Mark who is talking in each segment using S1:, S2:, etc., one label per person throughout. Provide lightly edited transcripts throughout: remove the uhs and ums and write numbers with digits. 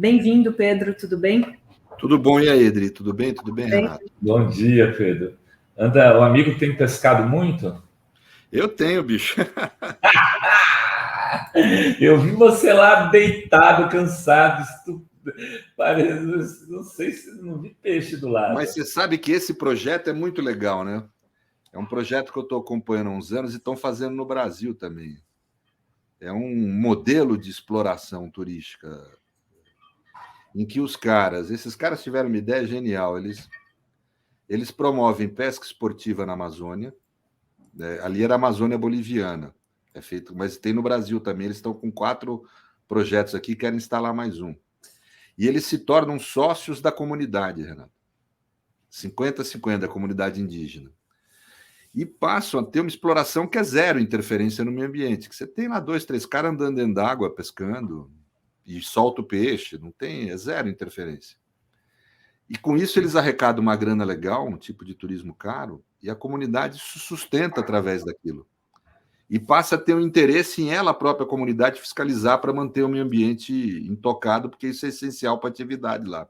S1: Bem-vindo, Pedro, tudo bem?
S2: Tudo bom, e aí, Edri? Tudo bem, Renato?
S3: Bom dia, Pedro. Anda, o amigo tem pescado muito?
S2: Eu tenho, bicho.
S3: Eu vi você lá deitado, cansado, não sei se não vi peixe do lado.
S2: Mas você sabe que esse projeto é muito legal, né? É um projeto que eu estou acompanhando há uns anos e estão fazendo no Brasil também. É um modelo de exploração turística em que esses caras tiveram uma ideia genial. Eles promovem pesca esportiva na Amazônia. Né? Ali era a Amazônia boliviana. É feito, mas tem no Brasil também. Eles estão com 4 projetos aqui, querem instalar mais um. E eles se tornam sócios da comunidade, Renato. 50-50 da comunidade indígena. E passam a ter uma exploração que é zero interferência no meio ambiente. Que você tem lá 2, 3 caras andando dentro d'água, pescando, e solta o peixe, não tem, é zero interferência. E com isso eles arrecadam uma grana legal, um tipo de turismo caro, e a comunidade se sustenta através daquilo. E passa a ter um interesse em ela, a própria comunidade, fiscalizar para manter o meio ambiente intocado, porque isso é essencial para a atividade lá.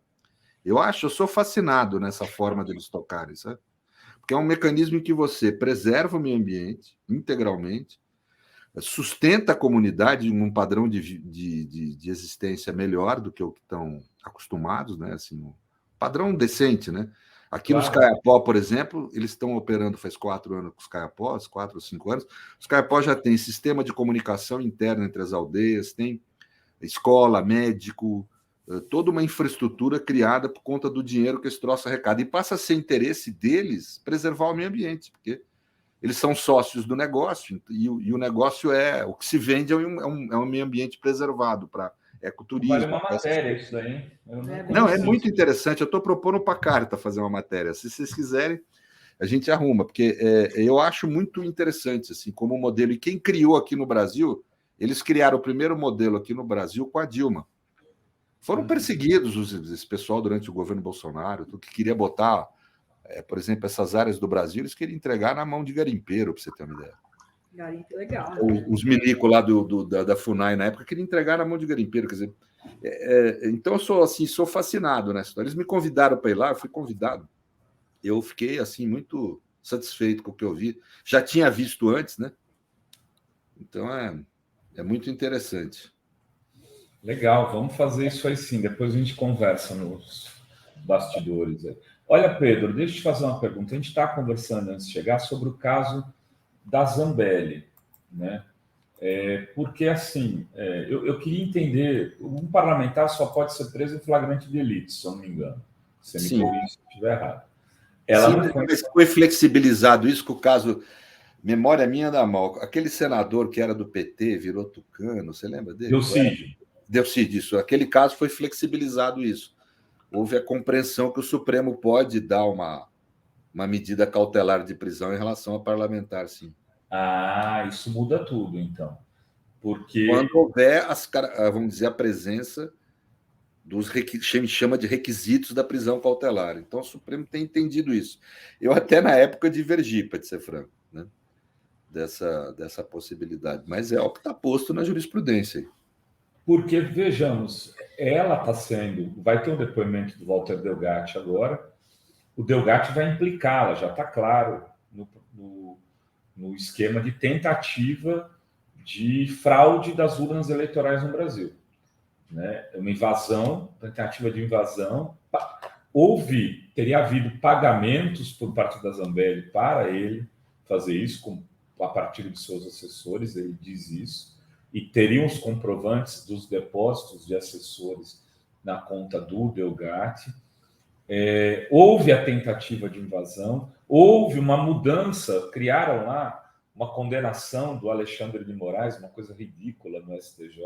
S2: Eu sou fascinado nessa forma deles tocarem, sabe? Porque é um mecanismo em que você preserva o meio ambiente integralmente, sustenta a comunidade num padrão de existência melhor do que o que estão acostumados, né? Assim, um padrão decente, né? Aqui nos Caiapó, por exemplo, eles estão operando faz 4 anos com os Caiapós, 4 ou 5 anos. Os Caiapó já têm sistema de comunicação interna entre as aldeias, tem escola, médico, toda uma infraestrutura criada por conta do dinheiro que esse troço arrecada. E passa a ser interesse deles preservar o meio ambiente, porque eles são sócios do negócio, e o negócio o que se vende é um meio ambiente preservado para ecoturismo.
S3: Vale uma matéria isso aí.
S2: Não, é muito interessante. Eu estou propondo para a Carta fazer uma matéria. Se vocês quiserem, a gente arruma, porque eu acho muito interessante, assim, como modelo. E quem criou aqui no Brasil, eles criaram o primeiro modelo aqui no Brasil com a Dilma. Foram perseguidos esse pessoal durante o governo Bolsonaro, que queria botar, por exemplo, essas áreas do Brasil, eles queriam entregar na mão de garimpeiro, para você ter uma ideia.
S1: Garimpo, legal.
S2: Os milicos lá da FUNAI na época queriam entregar na mão de garimpeiro, quer dizer. Então eu sou fascinado nessa história. Eles me convidaram para ir lá, eu fui convidado. Eu fiquei assim muito satisfeito com o que eu vi. Já tinha visto antes, né? Então é muito interessante.
S3: Legal, vamos fazer isso aí sim. Depois a gente conversa nos bastidores. Olha, Pedro, deixa eu te fazer uma pergunta. A gente está conversando antes de chegar sobre o caso da Zambelli, né? Porque, assim, eu queria entender, um parlamentar só pode ser preso em flagrante de delito, se eu não me engano. Você me corrige se eu estiver errado.
S2: Foi flexibilizado isso com o caso... Memória minha da mal. Aquele senador que era do PT, virou tucano, você lembra dele? Delcídio, isso. Aquele caso foi flexibilizado isso. Houve a compreensão que o Supremo pode dar uma medida cautelar de prisão em relação a parlamentar, sim.
S3: Ah, isso muda tudo, então. Porque...
S2: Quando houver, vamos dizer, a presença dos chama de requisitos da prisão cautelar. Então, o Supremo tem entendido isso. Eu até, na época, divergi, para ser franco, né? Dessa possibilidade. Mas é o que está posto na jurisprudência.
S3: Porque, vejamos, ela está sendo... Vai ter um depoimento do Walter Delgatti agora. O Delgatti vai implicá-la, já está claro, no esquema de tentativa de fraude das urnas eleitorais no Brasil. Né? Uma invasão, tentativa de invasão. Teria havido pagamentos por parte da Zambelli para ele fazer isso, a partir de seus assessores, ele diz isso, e teriam os comprovantes dos depósitos de assessores na conta do Delgatti. Houve a tentativa de invasão, houve uma mudança, criaram lá uma condenação do Alexandre de Moraes, uma coisa ridícula no STJ,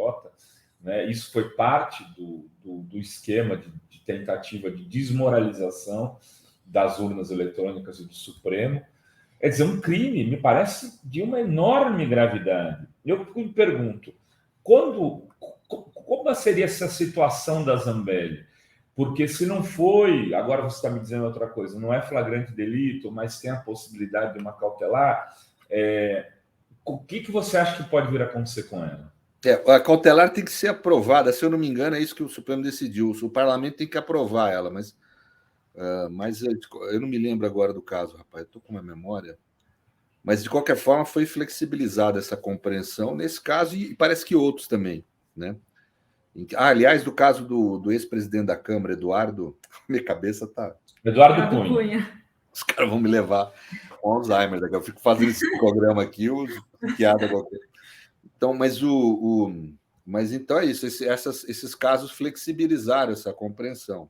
S3: né? Isso foi parte do esquema de tentativa de desmoralização das urnas eletrônicas e do Supremo. É dizer, um crime, me parece, de uma enorme gravidade. Eu me pergunto, como seria essa situação da Zambelli? Porque se não foi, agora você está me dizendo outra coisa, não é flagrante delito, mas tem a possibilidade de uma cautelar, o que você acha que pode vir a acontecer com ela?
S2: A cautelar tem que ser aprovada, se eu não me engano, é isso que o Supremo decidiu. O parlamento tem que aprovar ela, mas eu não me lembro agora do caso, rapaz. Eu estou com uma memória. Mas, de qualquer forma, foi flexibilizada essa compreensão nesse caso e parece que outros também, né? Aliás, do caso do ex-presidente da Câmara, Eduardo, minha cabeça tá.
S3: Eduardo Cunha.
S2: Os caras vão me levar com Alzheimer, daqui eu fico fazendo esse programa aqui, os piada qualquer. Então, mas então é isso, esses casos flexibilizaram essa compreensão.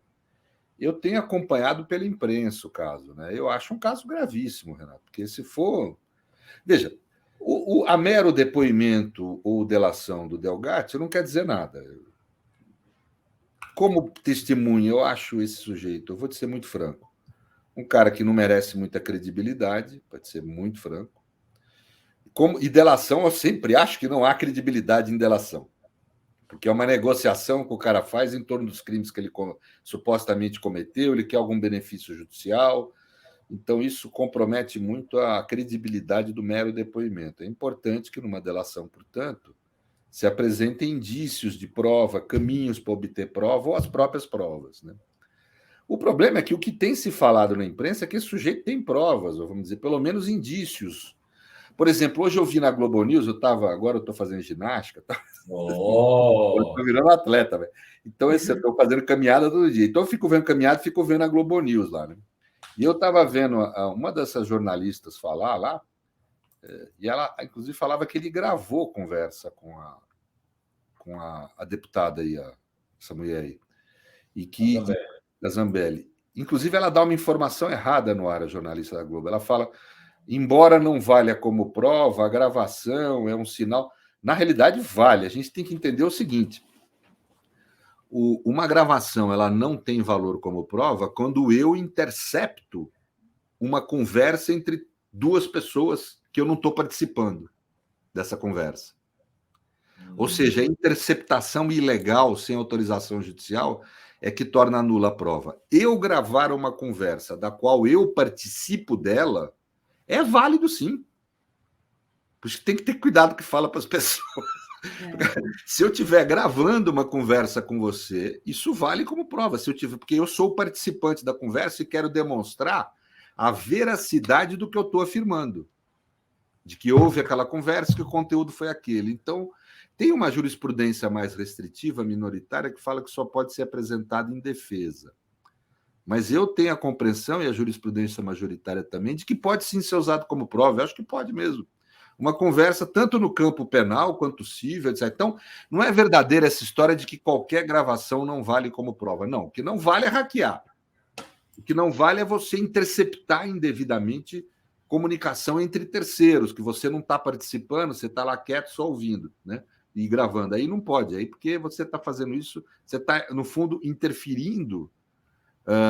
S2: Eu tenho acompanhado pela imprensa o caso, né? Eu acho um caso gravíssimo, Renato, porque se for. Veja, a mero depoimento ou delação do Delgatti não quer dizer nada. Como testemunha, eu acho esse sujeito, eu vou te ser muito franco, um cara que não merece muita credibilidade, pode ser muito franco. E delação, eu sempre acho que não há credibilidade em delação, porque é uma negociação que o cara faz em torno dos crimes que ele supostamente cometeu, ele quer algum benefício judicial, então isso compromete muito a credibilidade do mero depoimento. É importante que numa delação, portanto, se apresentem indícios de prova, caminhos para obter prova ou as próprias provas, né? O problema é que o que tem se falado na imprensa é que esse sujeito tem provas, ou vamos dizer, pelo menos indícios. Por exemplo, hoje eu vi na Globo News, agora eu estou fazendo ginástica, eu estou virando atleta, véio. Então eu estou fazendo caminhada todo dia. Então eu fico vendo caminhada, fico vendo a Globo News lá, né? E eu estava vendo uma dessas jornalistas falar lá, e ela, inclusive, falava que ele gravou conversa com a deputada aí, essa mulher aí, e que da Zambelli. Inclusive, ela dá uma informação errada no ar, a jornalista da Globo. Ela fala, embora não valha como prova, a gravação é um sinal. Na realidade, vale. A gente tem que entender o seguinte: uma gravação ela não tem valor como prova quando eu intercepto uma conversa entre duas pessoas que eu não estou participando dessa conversa. Ou seja, a interceptação ilegal sem autorização judicial é que torna nula a prova. Eu gravar uma conversa da qual eu participo dela é válido, sim. Por isso tem que ter cuidado que fala para as pessoas. Se eu estiver gravando uma conversa com você, isso vale como prova. Porque eu sou participante da conversa e quero demonstrar a veracidade do que eu estou afirmando. De que houve aquela conversa, que o conteúdo foi aquele. Então, tem uma jurisprudência mais restritiva, minoritária, que fala que só pode ser apresentado em defesa. Mas eu tenho a compreensão, e a jurisprudência majoritária também, de que pode sim ser usado como prova. Eu acho que pode mesmo. Uma conversa tanto no campo penal quanto civil, etc. Então, não é verdadeira essa história de que qualquer gravação não vale como prova. Não, o que não vale é hackear. O que não vale é você interceptar indevidamente comunicação entre terceiros, que você não está participando, você está lá quieto só ouvindo, né? E gravando. Aí não pode. Aí porque você está fazendo isso, você está, no fundo, interferindo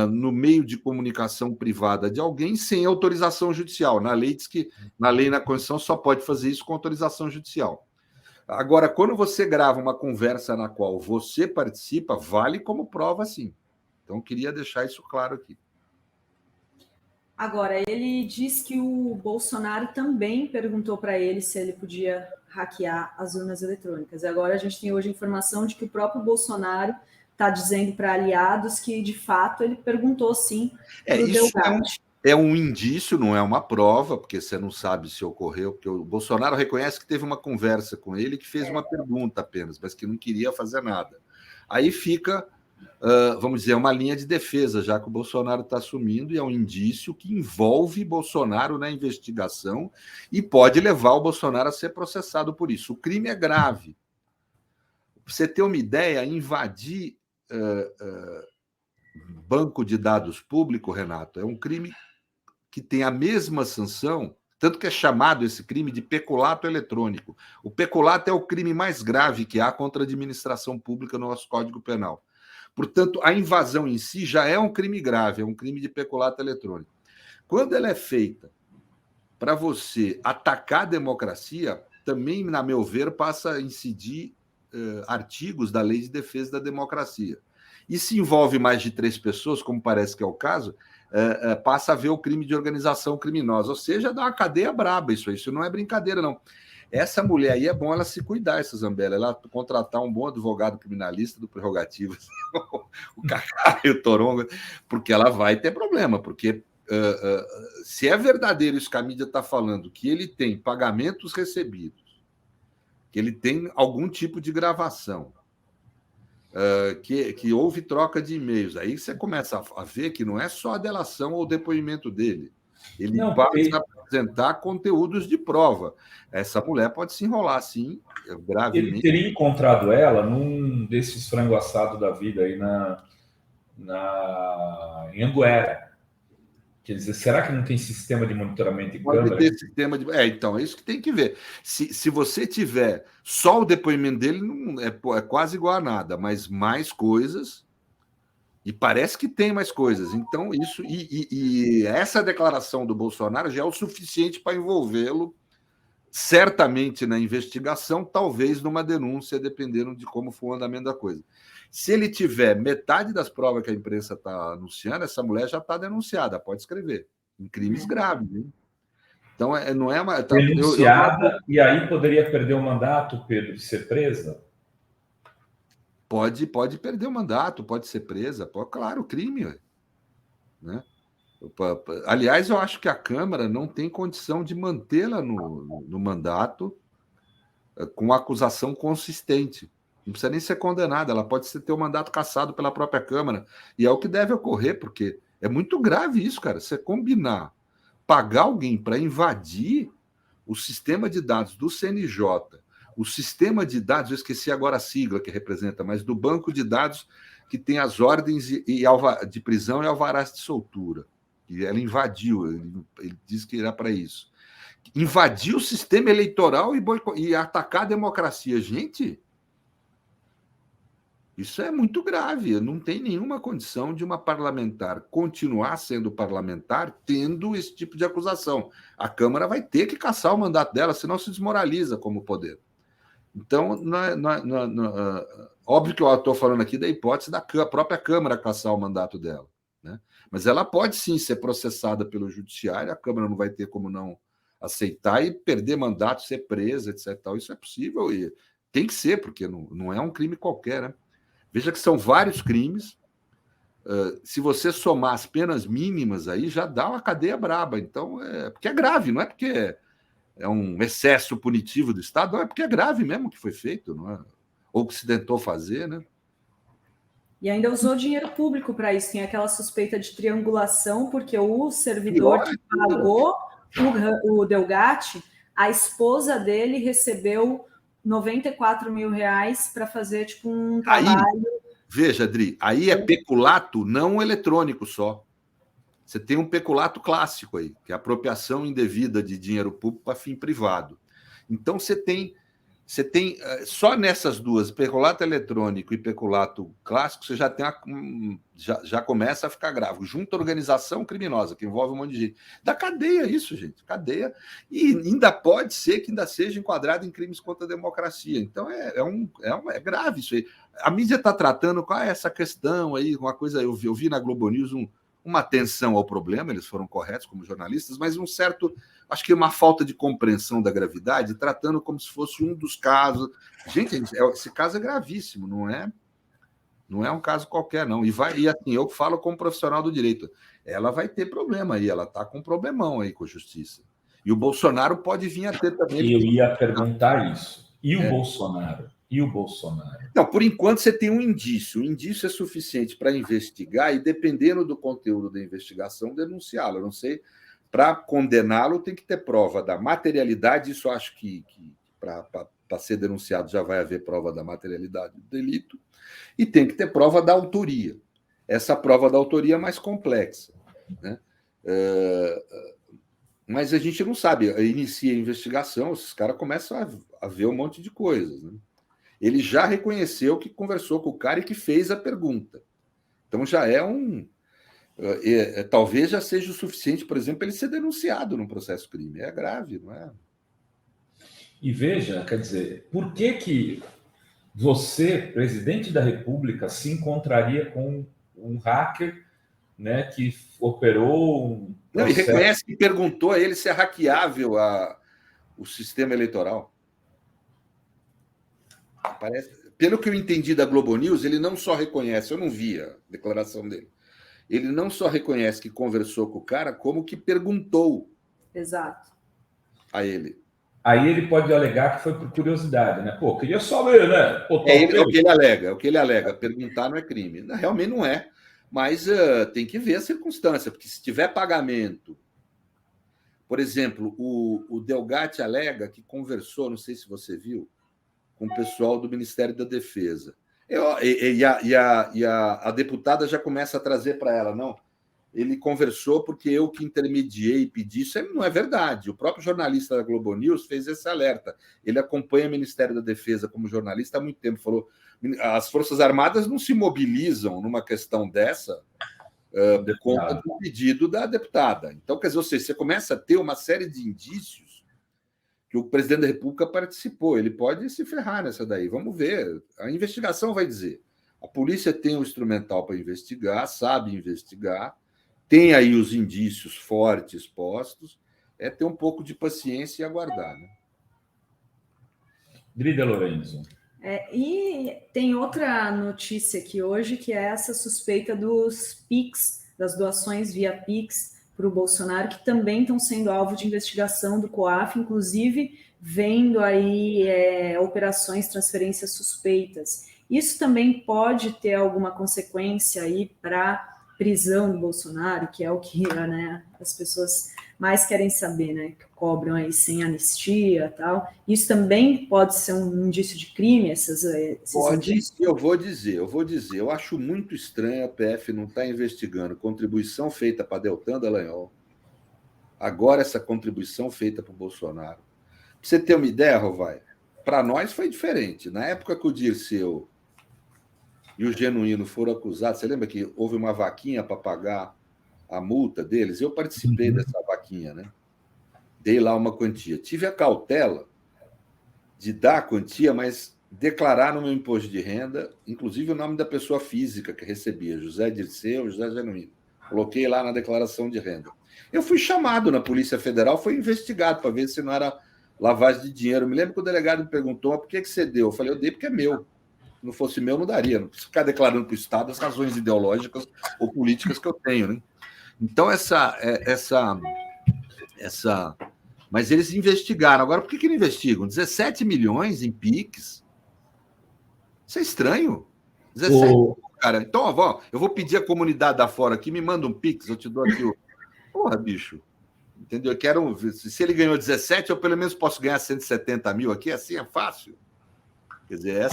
S2: no meio de comunicação privada de alguém sem autorização judicial. Na lei diz que, na lei e na Constituição, só pode fazer isso com autorização judicial. Agora, quando você grava uma conversa na qual você participa, vale como prova, sim. Então, queria deixar isso claro aqui.
S1: Agora, ele diz que o Bolsonaro também perguntou para ele se ele podia hackear as urnas eletrônicas. Agora, a gente tem hoje a informação de que o próprio Bolsonaro está dizendo para aliados que, de fato, ele perguntou sim para o Delgatti.
S2: É um indício, não é uma prova, porque você não sabe se ocorreu, porque o Bolsonaro reconhece que teve uma conversa com ele, que fez uma pergunta apenas, mas que não queria fazer nada. Aí fica, vamos dizer, uma linha de defesa, já que o Bolsonaro está assumindo, e é um indício que envolve Bolsonaro na investigação e pode levar o Bolsonaro a ser processado por isso. O crime é grave. Para você ter uma ideia, invadir banco de dados público, Renato, é um crime que tem a mesma sanção, tanto que é chamado esse crime de peculato eletrônico. O peculato é o crime mais grave que há contra a administração pública no nosso Código Penal. Portanto, a invasão em si já é um crime grave, é um crime de peculato eletrônico. Quando ela é feita para você atacar a democracia, também, na meu ver, passa a incidir artigos da Lei de Defesa da Democracia. E se envolve mais de 3 pessoas, como parece que é o caso, passa a ver o crime de organização criminosa. Ou seja, dá uma cadeia braba isso não é brincadeira, não. Essa mulher aí é bom ela se cuidar, essa Zambelli, ela contratar um bom advogado criminalista do Prerrogativas, o Cacá e o Torongo, porque ela vai ter problema, porque se é verdadeiro isso que a mídia está falando, que ele tem pagamentos recebidos, que ele tem algum tipo de gravação, que houve troca de e-mails, aí você começa a ver que não é só a delação ou o depoimento dele, ele passa a apresentar conteúdos de prova. Essa mulher pode se enrolar, sim, gravemente.
S3: Ele teria encontrado ela num desses frango assado da vida aí em Anguera. Quer dizer, será que não tem sistema de monitoramento e câmera?
S2: Pode ter sistema de... então, é isso que tem que ver. Se você tiver só o depoimento dele, não é quase igual a nada, mas mais coisas, e parece que tem mais coisas. Então, isso... E essa declaração do Bolsonaro já é o suficiente para envolvê-lo certamente na investigação, talvez numa denúncia, dependendo de como for o andamento da coisa. Se ele tiver metade das provas que a imprensa está anunciando, essa mulher já está denunciada, pode escrever, em crimes graves. Hein? Então, não é uma...
S3: Denunciada, e aí poderia perder o mandato, Pedro, de ser presa?
S2: Pode perder o mandato, pode ser presa, claro, crime. Né? Aliás, eu acho que a Câmara não tem condição de mantê-la no mandato com acusação consistente. Não precisa nem ser condenada, ela pode ter o mandato cassado pela própria Câmara. E é o que deve ocorrer, porque é muito grave isso, cara. Você combinar, pagar alguém para invadir o sistema de dados do CNJ, o sistema de dados, eu esqueci agora a sigla que representa, mas do banco de dados que tem as ordens de prisão e alvarás de soltura. E ela invadiu, ele disse que era para isso. Invadir o sistema eleitoral e atacar a democracia. Gente, isso é muito grave. Não tem nenhuma condição de uma parlamentar continuar sendo parlamentar tendo esse tipo de acusação. A Câmara vai ter que cassar o mandato dela, senão se desmoraliza como poder. Então, óbvio que eu estou falando aqui da hipótese da própria Câmara cassar o mandato dela. Né? Mas ela pode sim ser processada pelo judiciário, a Câmara não vai ter como não aceitar e perder mandato, ser presa, etc. Isso é possível e tem que ser, porque não é um crime qualquer. Né? Veja que são vários crimes. Se você somar as penas mínimas aí, já dá uma cadeia braba. Então, porque é grave, não é porque é um excesso punitivo do Estado, não é porque é grave mesmo que foi feito, não é? Ou que se tentou fazer, né?
S1: E ainda usou dinheiro público para isso. Tem aquela suspeita de triangulação, porque o servidor que pagou o Delgatti, a esposa dele recebeu 94 mil reais para fazer tipo um trabalho.
S2: Veja, Adri, aí é peculato não eletrônico só. Você tem um peculato clássico aí, que é a apropriação indevida de dinheiro público para fim privado. Então, você tem só nessas duas, peculato eletrônico e peculato clássico, você já tem já começa a ficar grave. Junta organização criminosa, que envolve um monte de gente. Da cadeia isso, gente, cadeia. E ainda pode ser que ainda seja enquadrado em crimes contra a democracia. Então, é grave isso aí. A mídia está tratando qual é essa questão aí, uma coisa, eu vi na Globo News uma atenção ao problema, eles foram corretos como jornalistas, mas acho que uma falta de compreensão da gravidade, tratando como se fosse um dos casos. Gente, esse caso é gravíssimo, não é um caso qualquer, não. E assim, eu falo como profissional do direito, ela vai ter problema aí, ela está com um problemão aí com a justiça. E o Bolsonaro pode vir a ter também.
S3: Eu ia perguntar isso. E o Bolsonaro? E o Bolsonaro?
S2: Não, por enquanto você tem um indício. O indício é suficiente para investigar e, dependendo do conteúdo da investigação, denunciá-lo. Eu não sei, para condená-lo tem que ter prova da materialidade. Isso acho que para ser denunciado já vai haver prova da materialidade do delito. E tem que ter prova da autoria. Essa prova da autoria é mais complexa. Né? Mas a gente não sabe. Inicia a investigação, esses caras começam a ver um monte de coisas. Né? Ele já reconheceu que conversou com o cara e que fez a pergunta. Então já é talvez já seja o suficiente, por exemplo, ele ser denunciado num processo crime. É grave, não é?
S3: E veja, quer dizer, por que você, presidente da República, se encontraria com um hacker, né, que operou um processo...
S2: Não, e reconhece que perguntou a ele se é hackeável o sistema eleitoral. Pelo que eu entendi da Globo News, ele não só reconhece, eu não vi a declaração dele, ele não só reconhece que conversou com o cara, como que perguntou
S1: Exato.
S2: a ele.
S3: Aí ele pode alegar que foi por curiosidade, né? Pô, queria só ver, né? Pô,
S2: É o que ele alega, é o que ele alega. Perguntar não é crime. Realmente não é, mas tem que ver a circunstância, porque se tiver pagamento. Por exemplo, o Delgatti alega que conversou, não sei se você viu, com o pessoal do Ministério da Defesa. A deputada já começa a trazer para ela, não, ele conversou porque eu que intermediei e pedi. Isso não é verdade. O próprio jornalista da Globo News fez esse alerta. Ele acompanha o Ministério da Defesa como jornalista há muito tempo. Falou, as Forças Armadas não se mobilizam numa questão dessa por conta do pedido da deputada. Então, quer dizer, você começa a ter uma série de indícios que o presidente da República participou. Ele pode se ferrar nessa daí. Vamos ver. A investigação vai dizer. A polícia tem um instrumental para investigar, sabe investigar, tem aí os indícios fortes postos, é ter um pouco de paciência e aguardar. Né?
S3: Drida Lorenzo.
S1: E tem outra notícia aqui hoje, que é essa suspeita dos PIX, das doações via PIX para o Bolsonaro, que também estão sendo alvo de investigação do COAF, inclusive vendo aí operações, transferências suspeitas. Isso também pode ter alguma consequência aí para prisão do Bolsonaro, que é o que as pessoas mais querem saber, né? Que cobram aí sem anistia e tal. Isso também pode ser um indício de crime, esses indícios?
S2: Eu vou dizer. Eu acho muito estranho a PF não estar investigando contribuição feita para Deltan Dallagnol, agora essa contribuição feita para o Bolsonaro. Para você ter uma ideia, Rovai, para nós foi diferente. Na época que o Dirceu e o Genuíno foram acusados, você lembra que houve uma vaquinha para pagar a multa deles? Eu participei dessa vaquinha, né? Dei lá uma quantia. Tive a cautela de dar a quantia, mas declarar no meu imposto de renda, inclusive o nome da pessoa física que recebia, José Dirceu, José Genuíno. Coloquei lá na declaração de renda. Eu fui chamado na Polícia Federal, foi investigado para ver se não era lavagem de dinheiro. Eu me lembro que o delegado me perguntou, por que você deu? Eu falei, eu dei porque é meu. Se não fosse meu, não daria. Não preciso ficar declarando para o Estado as razões ideológicas ou políticas que eu tenho, né? Então, mas eles investigaram. Agora, por que não investigam? 17 milhões em PIX? Isso é estranho. 17, cara. Então, eu vou pedir a comunidade da fora aqui, me manda um PIX, eu te dou aqui o... Porra, bicho. Entendeu? Eu quero... Se ele ganhou 17, eu pelo menos posso ganhar 170 mil aqui, assim é fácil. Quer dizer,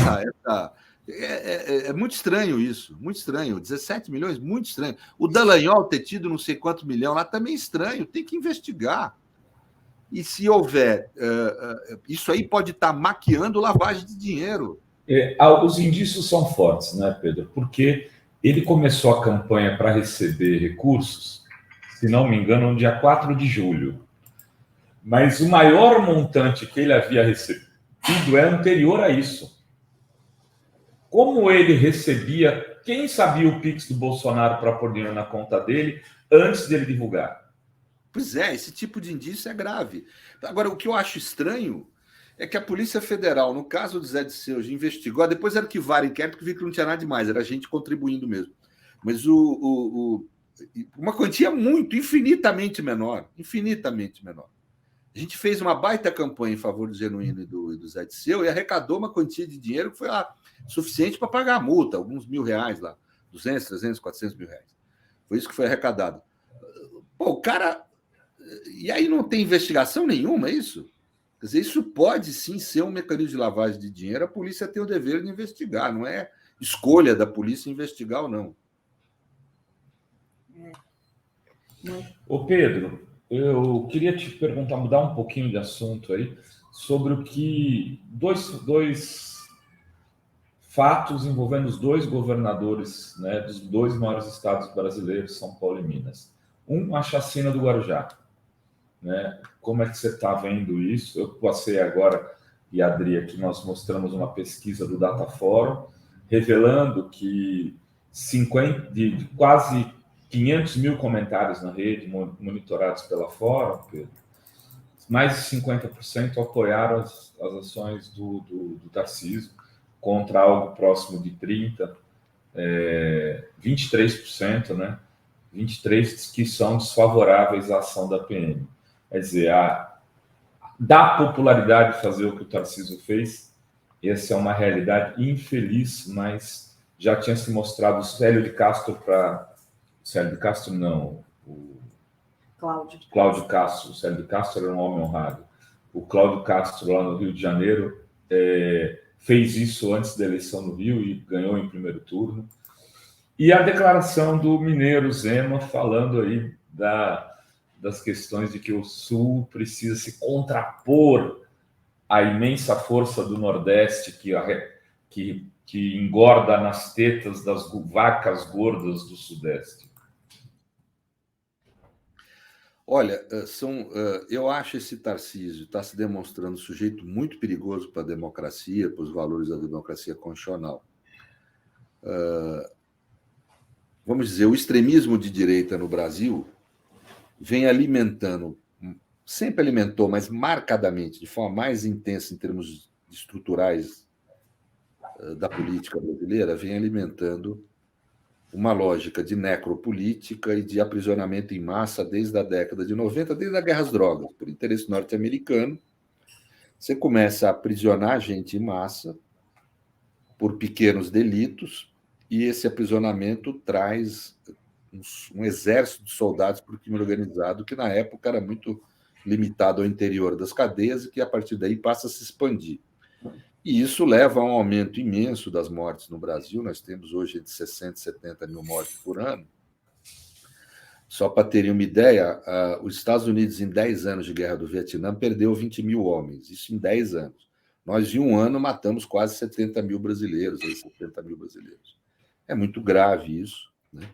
S2: é muito estranho isso, muito estranho. 17 milhões, muito estranho. O Dallagnol ter tido não sei quantos milhões lá também é estranho, tem que investigar. E se houver, isso aí pode estar maquiando lavagem de dinheiro.
S3: Os indícios são fortes, né, Pedro? Porque ele começou a campanha para receber recursos, se não me engano, no dia 4 de julho. Mas o maior montante que ele havia recebido é anterior a isso. Como ele recebia, quem sabia o Pix do Bolsonaro para pôr dinheiro na conta dele antes dele divulgar?
S2: Pois é, esse tipo de indício é grave. Agora, o que eu acho estranho é que a Polícia Federal, no caso do Zé Dirceu, investigou, depois arquivaram o inquérito porque viu que não tinha nada demais, era gente contribuindo mesmo. Mas uma quantia infinitamente menor. A gente fez uma baita campanha em favor do Genuíno e do Zé Dirceu e arrecadou uma quantia de dinheiro que foi suficiente para pagar a multa, alguns R$1.000 lá, 200, 300, 400 mil reais. Foi isso que foi arrecadado. Pô, o cara... E aí não tem investigação nenhuma, é isso? Quer dizer, isso pode sim ser um mecanismo de lavagem de dinheiro, a polícia tem o dever de investigar, não é escolha da polícia investigar ou não.
S3: Ô Pedro, eu queria te perguntar, mudar um pouquinho de assunto aí, sobre o que dois fatos envolvendo os dois governadores, né, dos dois maiores estados brasileiros, São Paulo e Minas. A chacina do Guarujá. Né? Como é que você está vendo isso? Eu passei agora, e a Adri aqui, nós mostramos uma pesquisa do Dataforum, revelando que de quase 500 mil comentários na rede, monitorados pela Fórum, Pedro, mais de 50% apoiaram as ações do Tarcísio, contra algo próximo de 30%, 23%, né? 23% que são desfavoráveis à ação da PM. Quer dizer, dá popularidade fazer o que o Tarcísio fez. Essa é uma realidade infeliz, mas já tinha se mostrado o Célio de Castro não, o Cláudio Castro. O Célio de Castro era um homem honrado. O Cláudio Castro, lá no Rio de Janeiro, fez isso antes da eleição no Rio e ganhou em primeiro turno. E a declaração do mineiro Zema falando aí das questões de que o Sul precisa se contrapor à imensa força do Nordeste que engorda nas tetas das vacas gordas do Sudeste.
S2: Olha, eu acho esse Tarcísio está se demonstrando um sujeito muito perigoso para a democracia, para os valores da democracia constitucional. Vamos dizer, o extremismo de direita no Brasil vem alimentando, sempre alimentou, mas marcadamente, de forma mais intensa em termos estruturais da política brasileira, vem alimentando uma lógica de necropolítica e de aprisionamento em massa desde a década de 90, desde a guerra às drogas. Por interesse norte-americano, você começa a aprisionar gente em massa por pequenos delitos, e esse aprisionamento traz um exército de soldados para o crime organizado, que na época era muito limitado ao interior das cadeias e que a partir daí passa a se expandir. E isso leva a um aumento imenso das mortes no Brasil. Nós temos hoje entre 60 e 70 mil mortes por ano. Só para terem uma ideia, os Estados Unidos, em 10 anos de guerra do Vietnã, perdeu 20 mil homens. Isso em 10 anos. Nós, em um ano, matamos quase 70 mil brasileiros, 70 mil brasileiros. É muito grave isso, né?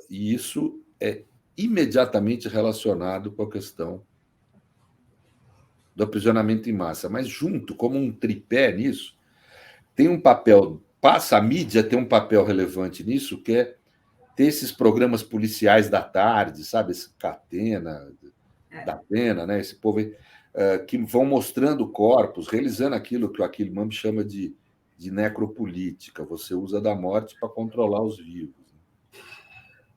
S2: E isso é imediatamente relacionado com a questão do aprisionamento em massa. Mas junto, como um tripé nisso, tem um papel, a mídia tem um papel relevante nisso, que é ter esses programas policiais da tarde, sabe? Esse Catena, da Pena, né? Esse povo aí, que vão mostrando corpos, realizando aquilo que o Achille Mbembe chama de necropolítica. Você usa da morte para controlar os vivos.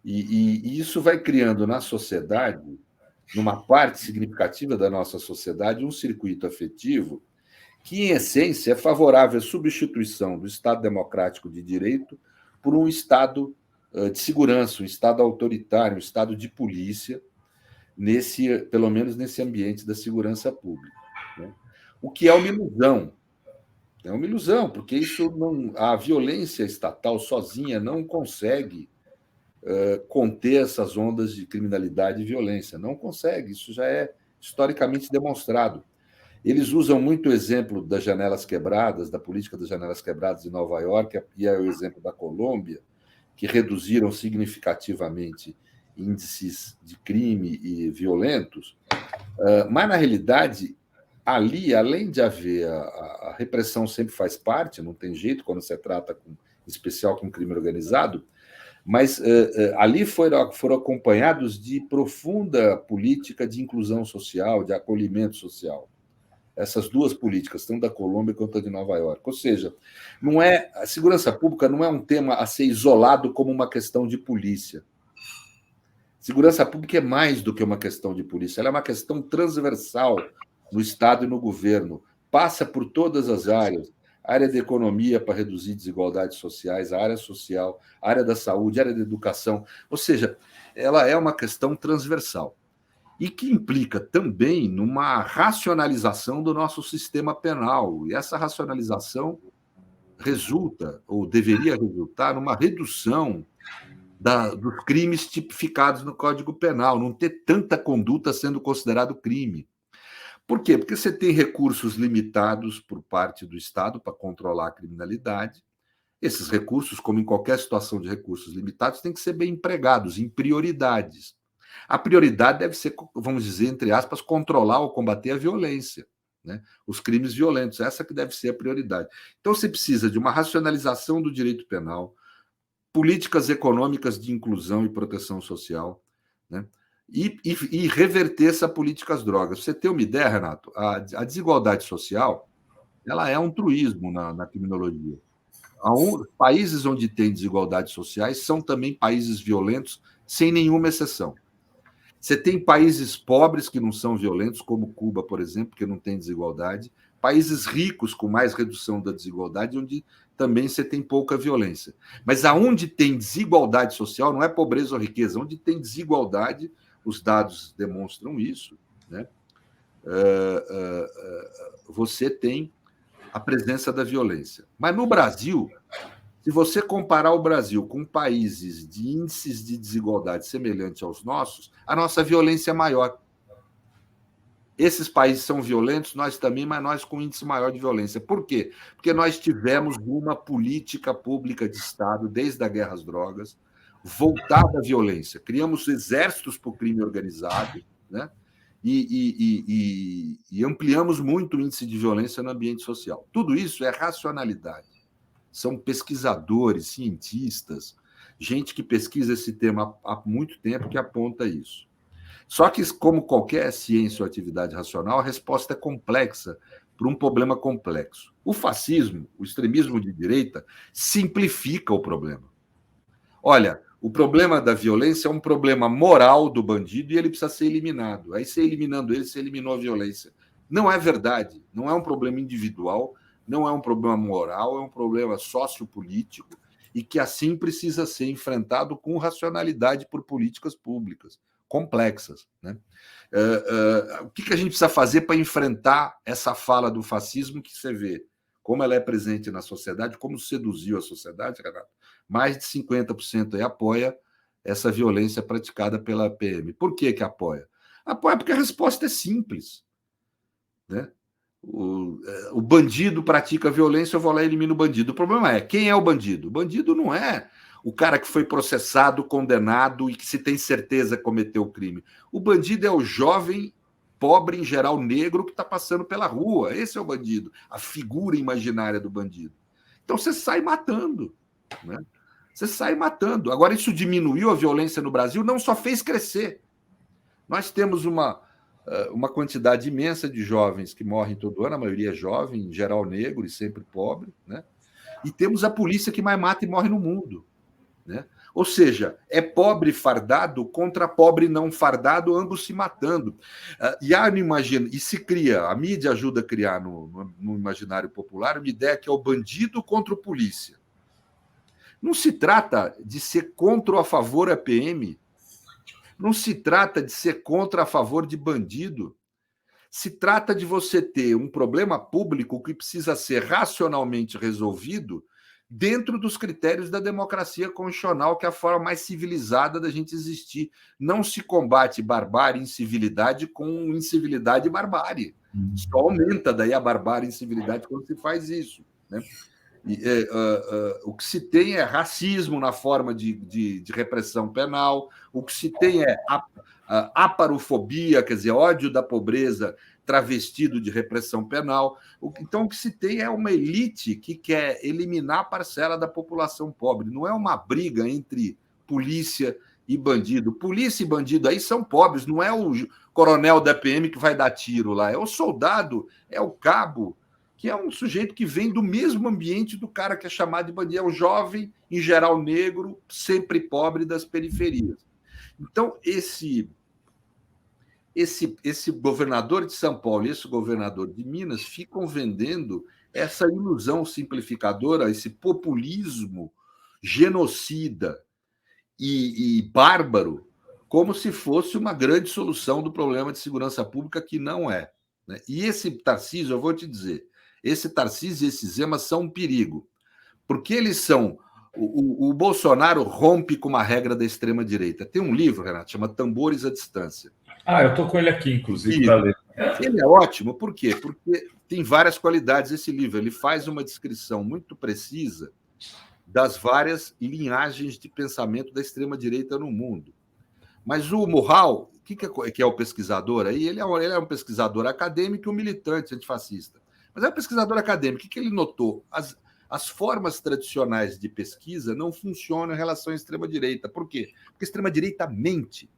S2: E isso vai criando na sociedade, numa parte significativa da nossa sociedade, um circuito afetivo que, em essência, é favorável à substituição do Estado democrático de direito por um Estado de segurança, um Estado autoritário, um Estado de polícia, pelo menos nesse ambiente da segurança pública, né? O que é uma ilusão. É uma ilusão, porque a violência estatal sozinha não consegue conter essas ondas de criminalidade e violência. Não consegue, isso já é historicamente demonstrado. Eles usam muito o exemplo das janelas quebradas, da política das janelas quebradas em Nova York, e é o exemplo da Colômbia, que reduziram significativamente índices de crime e violentos, mas, na realidade, ali, além de haver a repressão sempre faz parte, não tem jeito quando se trata, em especial, com crime organizado, mas ali foram acompanhados de profunda política de inclusão social, de acolhimento social. Essas duas políticas, tanto da Colômbia quanto a de Nova York. Ou seja, a segurança pública não é um tema a ser isolado como uma questão de polícia. Segurança pública é mais do que uma questão de polícia, ela é uma questão transversal no Estado e no governo, passa por todas as áreas, a área da economia para reduzir desigualdades sociais, a área social, a área da saúde, a área da educação, ou seja, ela é uma questão transversal e que implica também numa racionalização do nosso sistema penal, e essa racionalização resulta, ou deveria resultar, numa redução dos crimes tipificados no Código Penal, não ter tanta conduta sendo considerado crime. Por quê? Porque você tem recursos limitados por parte do Estado para controlar a criminalidade. Esses recursos, como em qualquer situação de recursos limitados, têm que ser bem empregados, em prioridades. A prioridade deve ser, vamos dizer, entre aspas, controlar ou combater a violência, né? Os crimes violentos, essa que deve ser a prioridade. Então, você precisa de uma racionalização do direito penal, políticas econômicas de inclusão e proteção social, né? E reverter essa política às drogas. Pra você ter uma ideia, Renato, a desigualdade social ela é um truísmo na criminologia. Países onde tem desigualdades sociais são também países violentos, sem nenhuma exceção. Você tem países pobres que não são violentos, como Cuba, por exemplo, que não tem desigualdade, países ricos com mais redução da desigualdade, onde também você tem pouca violência. Mas aonde tem desigualdade social, não é pobreza ou riqueza, onde tem desigualdade, os dados demonstram isso, né? Você tem a presença da violência. Mas no Brasil, se você comparar o Brasil com países de índices de desigualdade semelhantes aos nossos, a nossa violência é maior. Esses países são violentos, nós também, mas nós com índice maior de violência. Por quê? Porque nós tivemos uma política pública de Estado, desde a guerra às drogas, voltada à violência. Criamos exércitos para o crime organizado, né? E ampliamos muito o índice de violência no ambiente social. Tudo isso é racionalidade. São pesquisadores, cientistas, gente que pesquisa esse tema há muito tempo que aponta isso. Só que, como qualquer ciência ou atividade racional, a resposta é complexa para um problema complexo. O fascismo, o extremismo de direita, simplifica o problema. Olha, o problema da violência é um problema moral do bandido e ele precisa ser eliminado. Aí, você eliminando ele, você eliminou a violência. Não é verdade. Não é um problema individual, não é um problema moral, é um problema sociopolítico e que, assim, precisa ser enfrentado com racionalidade por políticas públicas complexas, né? O que a gente precisa fazer para enfrentar essa fala do fascismo que você vê? Como ela é presente na sociedade, como seduziu a sociedade, Renato? Mais de 50% aí apoia essa violência praticada pela PM. Por que apoia? Apoia porque a resposta é simples, né? O bandido pratica violência, eu vou lá e elimino o bandido. O problema é, quem é o bandido? O bandido não é o cara que foi processado, condenado e que se tem certeza cometeu o crime. O bandido é o jovem, pobre, em geral negro, que está passando pela rua. Esse é o bandido, a figura imaginária do bandido. Então você sai matando, né? Você sai matando. Agora, isso diminuiu a violência no Brasil? Não, só fez crescer. Nós temos uma quantidade imensa de jovens que morrem todo ano, a maioria é jovem, em geral negro e sempre pobre, né? E temos a polícia que mais mata e morre no mundo, né? Ou seja, é pobre fardado contra pobre não fardado, ambos se matando. E se cria, a mídia ajuda a criar no imaginário popular uma ideia que é o bandido contra o polícia. Não se trata de ser contra ou a favor da PM, não se trata de ser contra ou a favor de bandido. Se trata de você ter um problema público que precisa ser racionalmente resolvido dentro dos critérios da democracia constitucional, que é a forma mais civilizada da gente existir. Não se combate barbárie e incivilidade com incivilidade e barbárie. Só aumenta daí a barbárie e incivilidade quando se faz isso, né? O que se tem é racismo na forma de repressão penal, o que se tem é aparofobia, quer dizer, ódio da pobreza travestido de repressão penal. Então, o que se tem é uma elite que quer eliminar a parcela da população pobre. Não é uma briga entre polícia e bandido. Polícia e bandido aí são pobres, não é o coronel da PM que vai dar tiro lá, é o soldado, é o cabo, que é um sujeito que vem do mesmo ambiente do cara que é chamado de bandido, é o jovem, em geral negro, sempre pobre das periferias. Então, esse governador de São Paulo e esse governador de Minas ficam vendendo essa ilusão simplificadora, esse populismo genocida e bárbaro, como se fosse uma grande solução do problema de segurança pública, que não é, né? E esse Tarcísio, eu vou te dizer, esse Tarcísio e esse Zema são um perigo, porque eles são... O Bolsonaro rompe com uma regra da extrema-direita. Tem um livro, Renato, chama Tambores à Distância.
S3: Eu estou com ele aqui, inclusive, para ler.
S2: Ele é ótimo, por quê? Porque tem várias qualidades esse livro. Ele faz uma descrição muito precisa das várias linhagens de pensamento da extrema-direita no mundo. Mas o Murral, que é o pesquisador aí, ele é um pesquisador acadêmico e um militante antifascista. Mas é um pesquisador acadêmico. O que ele notou? As formas tradicionais de pesquisa não funcionam em relação à extrema-direita. Por quê? Porque a extrema-direita mente.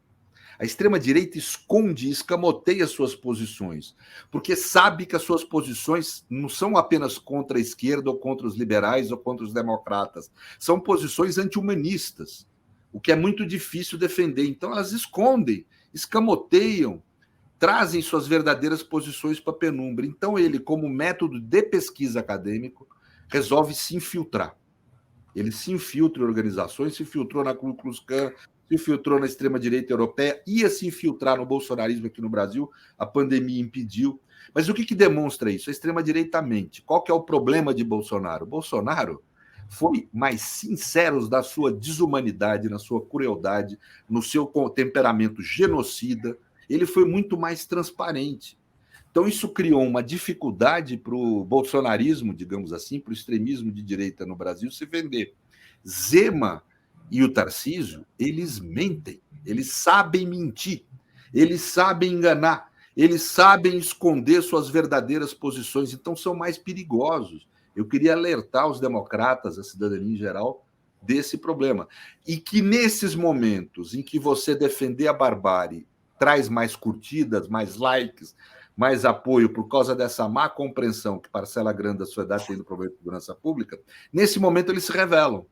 S2: A extrema-direita esconde e escamoteia suas posições, porque sabe que as suas posições não são apenas contra a esquerda ou contra os liberais ou contra os democratas, são posições anti-humanistas, o que é muito difícil defender. Então elas escondem, escamoteiam, trazem suas verdadeiras posições para a penumbra. Então ele, como método de pesquisa acadêmico, resolve se infiltrar. Ele se infiltra em organizações, se infiltrou na Ku Klux Klan, se infiltrou na extrema-direita europeia, ia se infiltrar no bolsonarismo aqui no Brasil, a pandemia impediu. Mas o que demonstra isso? A extrema-direita mente. Qual que é o problema de Bolsonaro? Bolsonaro foi mais sincero da sua desumanidade, na sua crueldade, no seu temperamento genocida. Ele foi muito mais transparente. Então, isso criou uma dificuldade para o bolsonarismo, digamos assim, para o extremismo de direita no Brasil se vender. Zema e o Tarcísio, eles mentem, eles sabem mentir, eles sabem enganar, eles sabem esconder suas verdadeiras posições, então são mais perigosos. Eu queria alertar os democratas, a cidadania em geral, desse problema. E que nesses momentos em que você defender a barbárie traz mais curtidas, mais likes, mais apoio por causa dessa má compreensão que parcela grande da sociedade tem do problema de segurança pública, nesse momento eles se revelam.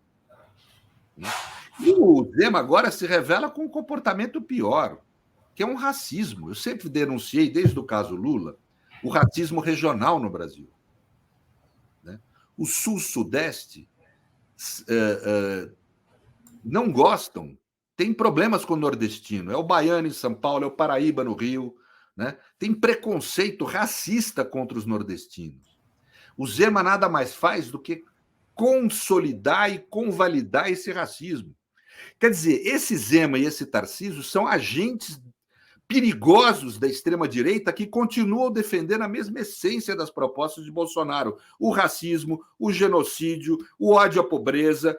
S2: E o Zema agora se revela com um comportamento pior, que é um racismo. Eu sempre denunciei, desde o caso Lula, o racismo regional no Brasil. O Sul-Sudeste não gostam, tem problemas com o nordestino. É o baiano em São Paulo, é o Paraíba no Rio, né? Tem preconceito racista contra os nordestinos. O Zema nada mais faz do que consolidar e convalidar esse racismo. Quer dizer, esse Zema e esse Tarcísio são agentes perigosos da extrema-direita que continuam defendendo a mesma essência das propostas de Bolsonaro: o racismo, o genocídio, o ódio à pobreza,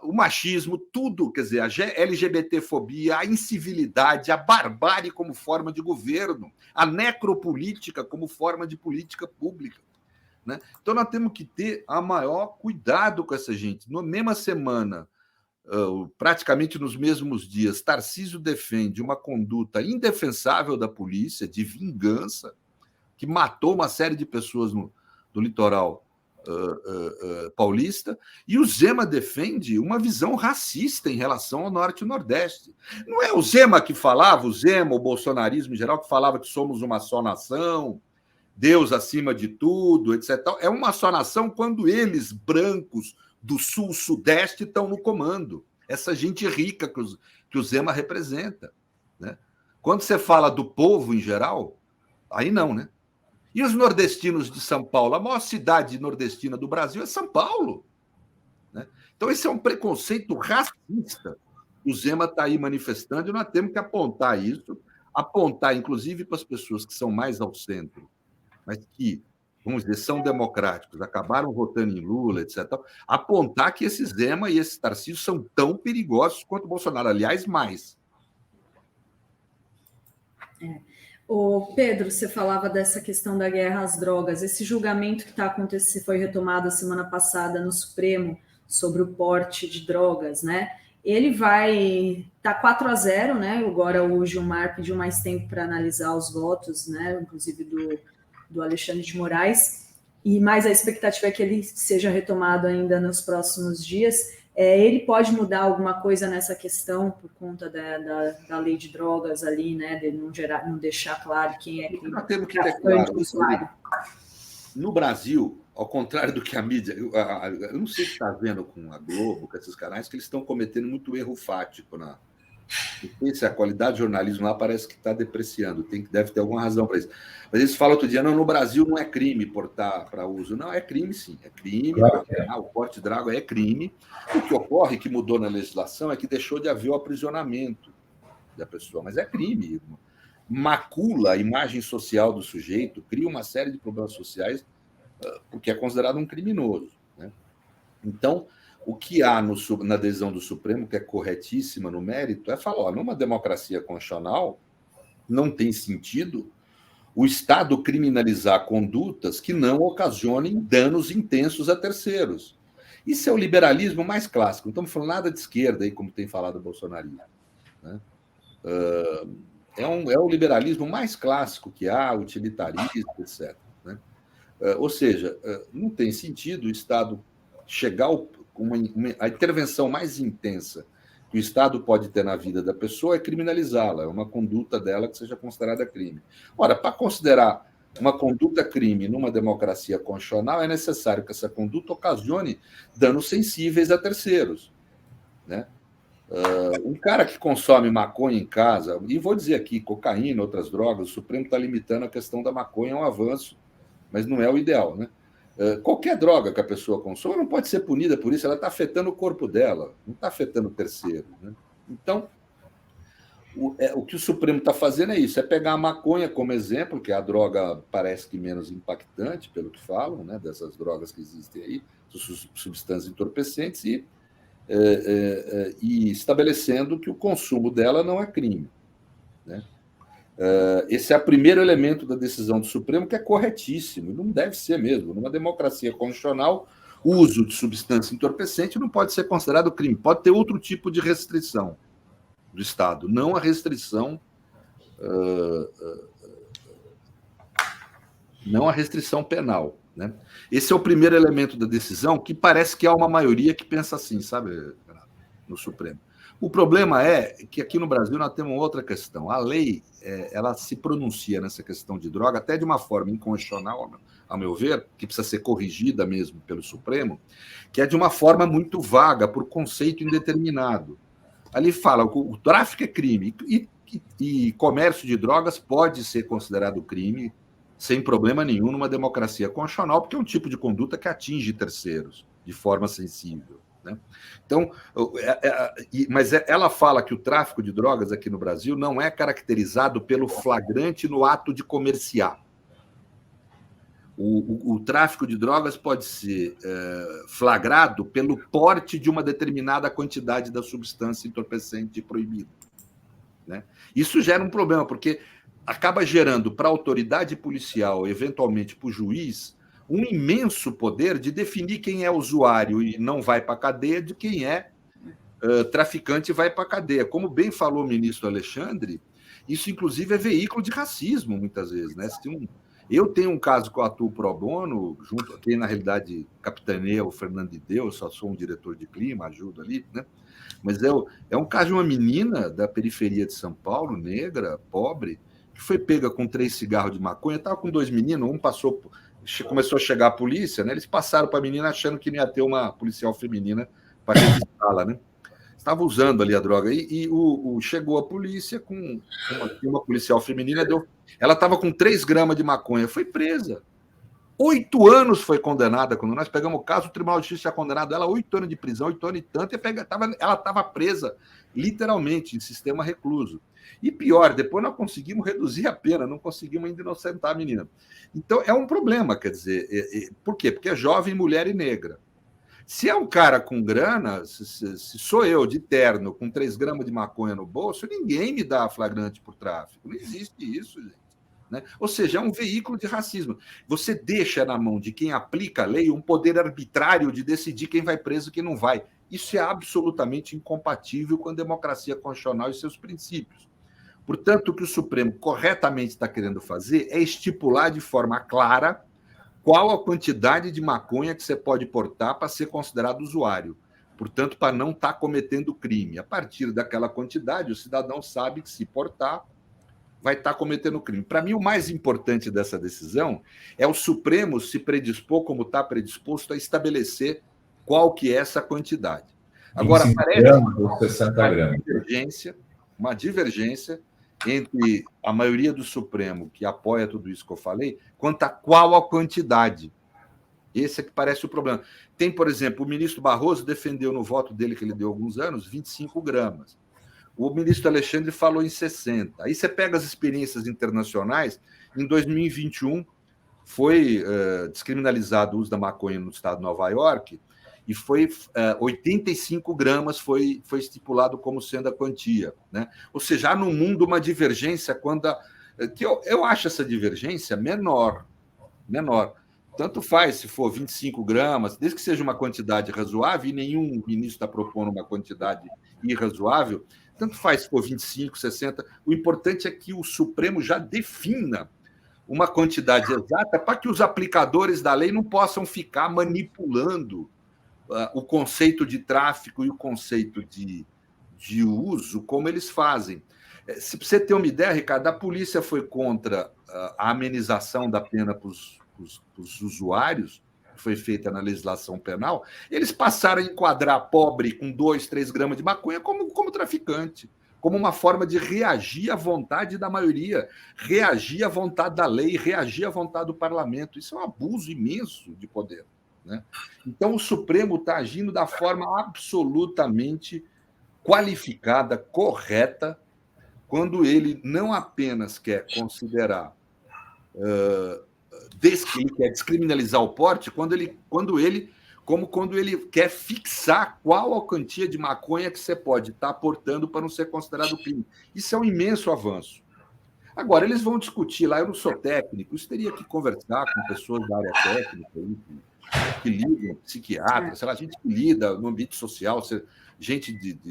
S2: o machismo, tudo, quer dizer, a LGBTfobia, a incivilidade, a barbárie como forma de governo, a necropolítica como forma de política pública. Né? Então nós temos que ter a maior cuidado com essa gente. Na mesma semana, praticamente nos mesmos dias, Tarcísio defende uma conduta indefensável da polícia, de vingança, que matou uma série de pessoas no litoral paulista, e o Zema defende uma visão racista em relação ao Norte e Nordeste. Não é o Zema que falava, o Zema, o bolsonarismo em geral, que falava que somos uma só nação, Deus acima de tudo, etc. É uma só nação quando eles, brancos, do Sul-Sudeste, estão no comando. Essa gente rica que o Zema representa. Né? Quando você fala do povo em geral, aí não, né? E os nordestinos de São Paulo? A maior cidade nordestina do Brasil é São Paulo. Né? Então, esse é um preconceito racista que o Zema está aí manifestando, e nós temos que apontar isso, apontar, inclusive, para as pessoas que são mais ao centro, mas que, vamos dizer, são democráticos, acabaram votando em Lula, etc. Apontar que esse Zema e esse Tarcísio são tão perigosos quanto o Bolsonaro, aliás, mais.
S1: O Pedro, você falava dessa questão da guerra às drogas. Esse julgamento que está acontecendo, foi retomado a semana passada no Supremo sobre o porte de drogas, né? Ele vai tá 4-0, né? Agora o Gilmar pediu mais tempo para analisar os votos, né? Inclusive do Alexandre de Moraes, e mais a expectativa é que ele seja retomado ainda nos próximos dias. Ele pode mudar alguma coisa nessa questão por conta da lei de drogas ali, né, de não deixar claro quem é que
S2: nós temos que ter claro. No Brasil, ao contrário do que a mídia, eu não sei o que está vendo com a Globo, com esses canais, que eles estão cometendo muito erro fático na. Não sei se a qualidade do jornalismo lá parece que está depreciando, deve ter alguma razão para isso. Mas eles falam outro dia, não, no Brasil não é crime portar para uso. Não, é crime sim, é crime. Claro. O porte de droga é crime. O que ocorre, que mudou na legislação, é que deixou de haver o aprisionamento da pessoa, mas é crime. Macula a imagem social do sujeito, cria uma série de problemas sociais, porque é considerado um criminoso. Né? Então, o que há na decisão do Supremo, que é corretíssima no mérito, é falar, numa democracia constitucional, não tem sentido o Estado criminalizar condutas que não ocasionem danos intensos a terceiros. Isso é o liberalismo mais clássico. Não estamos falando nada de esquerda, aí, como tem falado o bolsonarismo. Né? É o liberalismo mais clássico que há, utilitarista, etc. Né? Ou seja, não tem sentido o Estado chegar com a intervenção mais intensa que o Estado pode ter na vida da pessoa é criminalizá-la, é uma conduta dela que seja considerada crime. Ora, para considerar uma conduta crime numa democracia constitucional, é necessário que essa conduta ocasione danos sensíveis a terceiros. Né? Um cara que consome maconha em casa, e vou dizer aqui, cocaína, outras drogas, o Supremo está limitando a questão da maconha, é um avanço, mas não é o ideal. Né? Qualquer droga que a pessoa consome não pode ser punida por isso, ela está afetando o corpo dela, não está afetando o terceiro. Né? Então, o que o Supremo está fazendo é isso, é pegar a maconha como exemplo, que é a droga parece que menos impactante, pelo que falam, né, dessas drogas que existem aí, substâncias entorpecentes, e estabelecendo que o consumo dela não é crime. Né? Esse é o primeiro elemento da decisão do Supremo, que é corretíssimo, e não deve ser mesmo. Numa democracia constitucional, o uso de substância entorpecente não pode ser considerado crime, pode ter outro tipo de restrição do Estado, não a restrição penal. Né? Esse é o primeiro elemento da decisão, que parece que há uma maioria que pensa assim, sabe, no Supremo. O problema é que aqui no Brasil nós temos outra questão. A lei ela se pronuncia nessa questão de droga até de uma forma inconstitucional, a meu ver, que precisa ser corrigida mesmo pelo Supremo, que é de uma forma muito vaga, por conceito indeterminado. Ali fala que o tráfico é crime e comércio de drogas pode ser considerado crime sem problema nenhum numa democracia constitucional, porque é um tipo de conduta que atinge terceiros de forma sensível. Né? Então, mas ela fala que o tráfico de drogas aqui no Brasil não é caracterizado pelo flagrante no ato de comerciar. O tráfico de drogas pode ser flagrado pelo porte de uma determinada quantidade da substância entorpecente proibida. Né? Isso gera um problema, porque acaba gerando para a autoridade policial, eventualmente para o juiz, um imenso poder de definir quem é usuário e não vai para a cadeia, de quem é traficante e vai para a cadeia. Como bem falou o ministro Alexandre, isso inclusive é veículo de racismo, muitas vezes. Né? Eu tenho um caso que eu atuo pro bono, junto, quem na realidade capitaneia o Fernando de Deus, só sou um diretor de clima, ajudo ali, né? Mas é um caso de uma menina da periferia de São Paulo, negra, pobre, que foi pega com 3 cigarros de maconha, estava com 2 meninos, um começou a chegar a polícia, né? Eles passaram para a menina achando que não ia ter uma policial feminina para registrá-la, né? Estava usando ali a droga. Chegou a polícia com uma policial feminina, ela estava com 3 gramas de maconha, foi presa. 8 anos foi condenada. Quando nós pegamos o caso, o Tribunal de Justiça tinha condenado ela a 8 anos de prisão, 8 anos e tanto, ela estava presa, literalmente, em sistema recluso. E pior, depois nós conseguimos reduzir a pena, não conseguimos ainda inocentar a menina. Então, é um problema, quer dizer, por quê? Porque é jovem, mulher e negra. Se é um cara com grana, se sou eu de terno, com 3 gramas de maconha no bolso, ninguém me dá flagrante por tráfico. Não existe isso, gente. Né? Ou seja, é um veículo de racismo. Você deixa na mão de quem aplica a lei um poder arbitrário de decidir quem vai preso e quem não vai. Isso é absolutamente incompatível com a democracia constitucional e seus princípios. Portanto, o que o Supremo corretamente está querendo fazer é estipular de forma clara qual a quantidade de maconha que você pode portar para ser considerado usuário. Portanto, para não estar cometendo crime. A partir daquela quantidade, o cidadão sabe que se portar, vai estar cometendo crime. Para mim, o mais importante dessa decisão é o Supremo se predispor, como está predisposto, a estabelecer qual que é essa quantidade. Agora, parece uma divergência entre a maioria do Supremo, que apoia tudo isso que eu falei, quanto a qual a quantidade. Esse é que parece o problema. Tem, por exemplo, o ministro Barroso defendeu no voto dele, que ele deu há alguns anos, 25 gramas. O ministro Alexandre falou em 60. Aí você pega as experiências internacionais, em 2021 foi descriminalizado o uso da maconha no estado de Nova York, e foi 85 gramas foi estipulado como sendo a quantia. Né? Ou seja, há no mundo uma divergência que eu acho essa divergência menor. Tanto faz se for 25 gramas, desde que seja uma quantidade razoável, e nenhum ministro está propondo uma quantidade irrazoável, tanto faz se for 25, 60. O importante é que o Supremo já defina uma quantidade exata para que os aplicadores da lei não possam ficar manipulando o conceito de tráfico e o conceito de uso, como eles fazem. Se você ter uma ideia, Ricardo, a polícia foi contra a amenização da pena para os usuários, que foi feita na legislação penal, eles passaram a enquadrar pobre com 2, 3 gramas de maconha como traficante, como uma forma de reagir à vontade da maioria, reagir à vontade da lei, reagir à vontade do parlamento. Isso é um abuso imenso de poder, né? Então, o Supremo está agindo da forma absolutamente qualificada, correta, quando ele não apenas quer considerar, ele quer descriminalizar o porte, quando ele quer fixar qual a quantia de maconha que você pode estar portando para não ser considerado crime. Isso é um imenso avanço. Agora, eles vão discutir lá, eu não sou técnico, isso teria que conversar com pessoas da área técnica, que lidam, psiquiatras, sei lá, gente que lida no ambiente social, gente de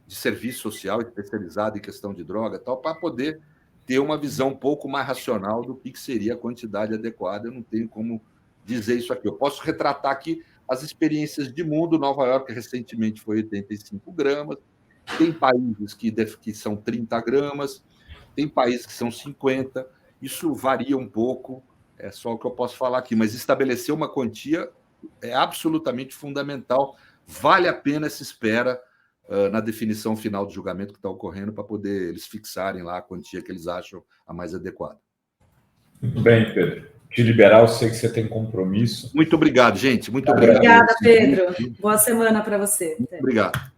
S2: serviço social especializado em questão de droga, tal, para poder ter uma visão um pouco mais racional do que seria a quantidade adequada. Eu não tenho como dizer isso aqui. Eu posso retratar aqui as experiências de mundo. Nova York, recentemente, foi 85 gramas. Tem países que são 30 gramas. Tem países que são 50. Isso varia um pouco. É só o que eu posso falar aqui. Mas estabelecer uma quantia é absolutamente fundamental. Vale a pena essa espera na definição final do julgamento que está ocorrendo, para poder eles fixarem lá a quantia que eles acham a mais adequada.
S3: Muito bem, Pedro. De liberal, eu sei que você tem compromisso.
S2: Muito obrigado, gente. Muito obrigado.
S1: Obrigada, Pedro. Boa semana para você.
S2: Muito obrigado.